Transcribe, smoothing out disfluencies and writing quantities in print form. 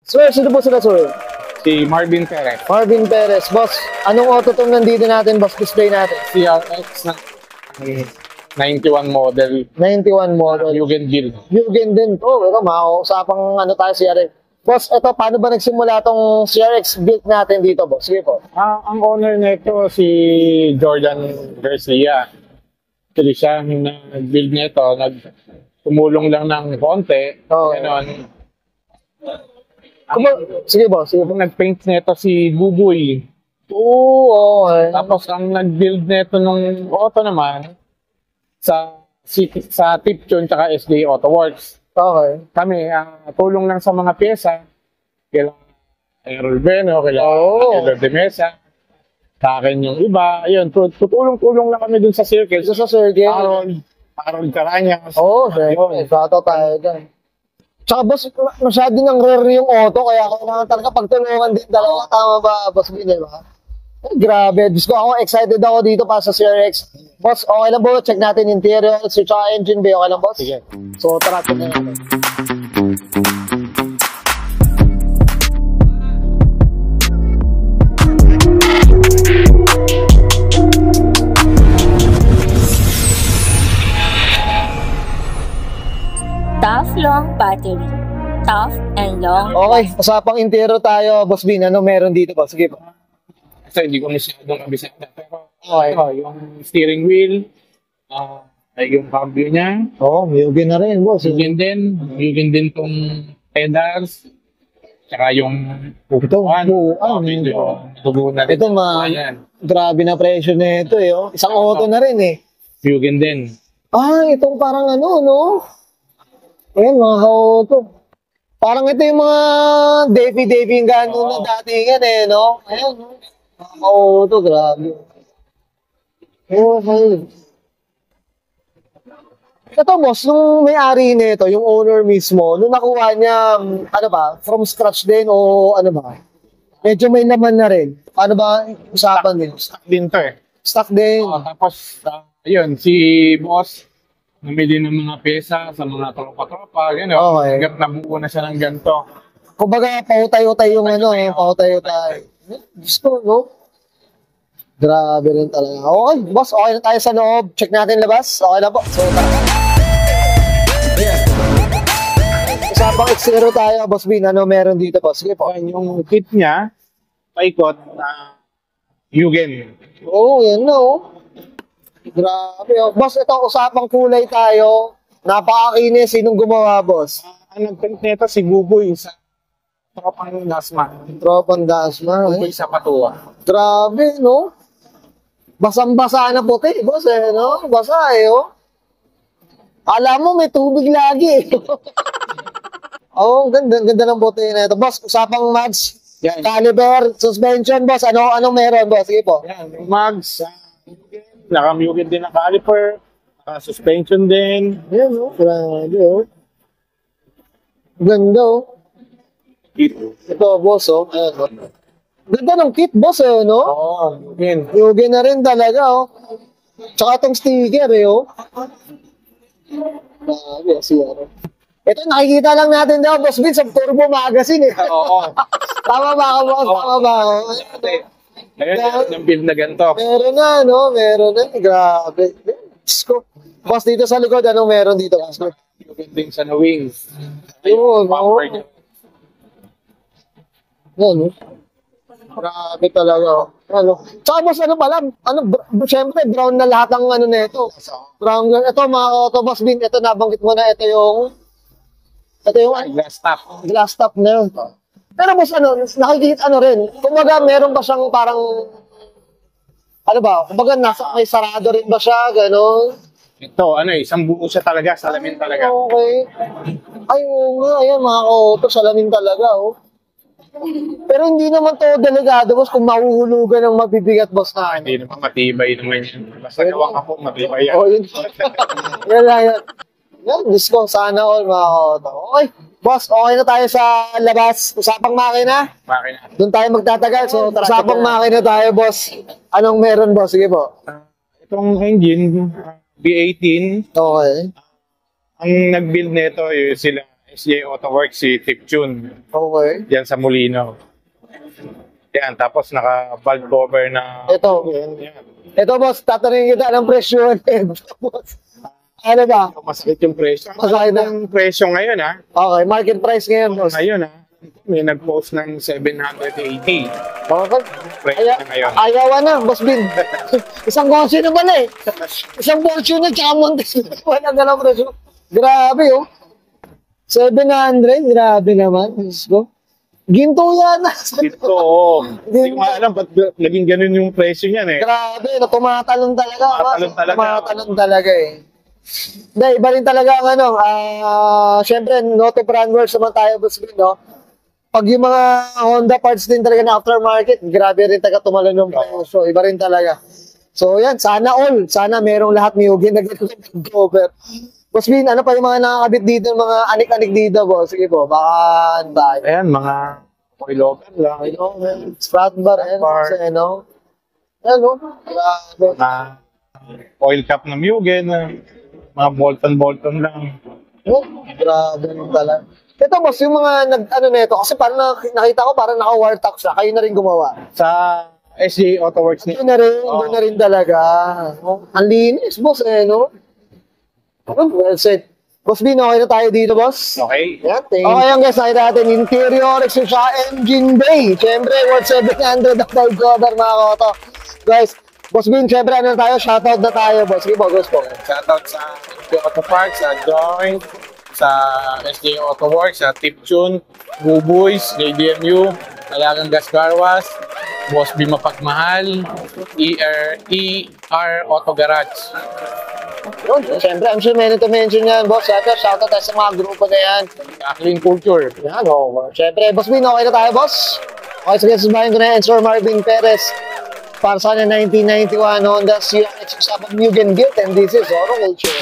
Sir, sino po sila, sir? Si Marvin Perez. Marvin Perez. Boss, anong auto tong nandito natin, boss? Display natin. CRX na 91 model. 91 model. Jugendstil. Yugen din. Oh, ito, makausapang ano tayo, CRX. Boss, ito, paano ba nagsimula tong CRX build natin dito, boss? Sige po. Ang owner nito si Jordan Garcia. Actually siya yung nag-build nito, tumulong lang ng konti. Oh. Ganon. Sige, boss. Sige po. Yung nag-paint nito si Buboy. Oo, okay. Tapos ang nag-build nito nung auto naman sa Tiptune tsaka SJ Auto Works. Okay. Kami, tulong lang sa mga pyesa. Kailangan Errol Beno, kailangan Taylor de Mesa. Sa akin yung iba. Ayun, tutulong-tulong lang kami dun sa circle. Sa circle. Harold Caranyas. Oo, syempre. Sato tayo dyan. Tsaka boss, masyado nang rare yung auto, kaya kailangan talaga pagtulungan din dalawa. Tama ba, boss Bin, ba? Grabe. Diyos ko, ako excited ako dito para sa CRX. Boss, okay lang po. Check natin interior. Tsaka engine bay. Okay lang, boss? Sige. So, tara, check na natin. Tough long battery. Tough and long. Okay, usapang interior tayo, boss Bin. Ano meron dito, boss? Sige po. So, hindi ko masyadong kabisado. Pero, Okay. yung steering wheel, yung cambio niya, Oo, Yugen na rin, boss. yun din tong pedals, tsaka yung upuan. tubunan. Ito, grabe na presyo na ito, eh. Oh. Isang auto na rin, eh. Yugen din. Itong parang ano, no? Ayan, mga auto. Parang ito yung mga Davy yung gano'n na dati yan, eh, no? Ayan, no? Mga auto, grabe. Okay. Ito, boss, nung may-ari nito, yung owner mismo, nung nakuha niya, ano ba, from scratch din o ano ba? Medyo may laman na rin. Paano ba usapan din? Stock din to eh. Stock din. Tapos, yun, si boss, namili ng mga pyesa sa mga tropa-tropa, gano'n. Okay. Hanggat nabuo na siya ng ganito. Kumbaga, pautay-utay yung ano, pautay-utay. Diyos ko, no? Grabe rin talaga. Okay, boss, okay na tayo sa loob. Check natin labas. Okay na po. So, tara. Ayan. Usapang X0 tayo, boss Bin. Ano meron dito, boss? Sige po. Yan, yung kit niya, paikot na Yugen. Oo, yan na, oh. Grabe, oh. Boss, ito, usapang kulay tayo. Napakakinis. Sinong gumawa, boss? Ang nag-print nito si Buboy sa Tropang Dasma. Tropang Dasma. Buboy sa Patua. Grabe, no? Basang-basa na puti, boss, eh, no? Basa, eh, oh. Alam mo, may tubig lagi, eh. Ganda ng puti na ito. Boss, usapang mags, Yan. caliber, suspension, boss. Anong meron, boss? Sige po. Yan, yung mags, naka-muted din ang caliper, naka-suspension din. Yan, oh. Grabe, oh. Ganda, oh. Ito, boss, oh. Ayan, oh. Ganda ng kit, boss, eh, no? Oo, yun. Yugen na rin talaga, oh. Tsaka itong sticker, eh, oh. Grabe, siya, oh. Ito, nakikita lang natin daw, boss Bin, sa Turbo Magazine, eh. Oo. Tama ba ka, boss? Tama ba? Ayun, yung build na ganito. Meron na, no? Meron na. Grabe. Diyos ko. Boss, dito sa likod, anong meron dito? Yung din sa wings. Yun, Bumper niya. Yan, grabe talaga. Ano? Tsaka boss, ano pala? Siyempre, brown na lahat ng ano nito. Brown. Ito, mga auto, boss Bin, ito nabanggit mo na, ito yung Glass top. glass top na yun. Pero boss, nakikita rin. Kumbaga, meron ba siyang parang, ano ba? Kumbaga, may sarado rin ba siya? Ganon. Ito, isang buo siya talaga, salamin talaga. Okay. Ay, nga, ayan, mga auto, salamin talaga, oh. Pero hindi naman to delikado, boss, kung mahuhulugan ng mabibigat, boss, na. Hindi naman matibay naman yun. Basta gawa ka po, matibay yan. Oh, yun. Yan lang yan. Yan, Diyos ko, sana all, mga auto. Okay, boss, okay na tayo sa labas. Usapang makina. Makina. Doon tayo magtatagal. So, usapang makina tayo, boss. Anong meron, boss? Sige po. Itong engine, B18, Okay. ang nag-build nito, sila SJ Auto Works, si Tiptune. Okay. Diyan sa Molino. Yan, tapos naka-valve cover na... Ito. Yan. Ito, boss, tatanungin kita ng presyo. Boss. Ano ba? Masakit yung presyo. Masakit na. Ang presyo ngayon, ha? Okay, market price ngayon, boss. Ngayon, ha? May nag-post ng 780. Okay. Presyo na ngayon. Ayawan na, boss Bin. Isang konsyo na pala eh. Isang portion na, tsaka montes. Wala na lang presyo. Grabe, oh. 700, grabe naman. Let's go. Ginto yan. Dito, oo. Hindi ko nga alam ba't naging ganun yung presyo niyan, eh. Grabe, na tumatalon talaga. Tumatalon talaga. Tumatalon talaga eh. Hindi, iba rin talaga ang ano. Siyempre, no to brand works naman tayo, boss Bin, no? Pag yung mga Honda parts din talaga na aftermarket, grabe rin talaga tumalon yung presyo. Iba rin talaga. So yan, sana all. Sana merong lahat Mugen na ganun cover. Boss Bin, ano pa yung mga nakakabit dito, mga anik-anik dito, boss? Sige po, baka ano tayo. Ayan, mga coilover lang. Sprat bar, ano, bar. kasi ano. Ano, grabe. Na oil cap na Mugen, mga Bolton lang. Oh, grabe rin talaga. Ito, boss, yung mga ano na ito, kasi parang nakita ko parang naka-wartak siya, kayo na rin gumawa. Sa SJ Auto Works ni Doon na rin talaga. Oh, ang linis, boss, eh, no? Oh, well said. Boss Bin, okay na tayo dito, boss? Okay. Yeah, okay, ang guys, nakita natin, interior, extra engine bay. Siyempre, worth 700 ang valve cover, mga koto. Guys, Boss Bin, siyempre, ano na tayo? Shoutout na tayo, boss. Sige po, guys po. Shoutout sa SJ Auto Parts, sa Joint, sa SJ Auto Works, sa Tiptune, Buboys, JDMU, Alagang Gas Carwas, Boss B Mapagmahal, ER Auto Garage. Yun, siyempre, I'm sure many to mention yan, boss. Siyempre, shoutout tayo sa mga grupo na yan. Clean Culture. Yan, oh. Siyempre, Boss Bin, okay na tayo, boss? Okay, sige, sasabahin ko na yan, Sir Marvin Perez. Para sa 1991 Honda CRX Sabag Mugen built, and this is Auto Culture.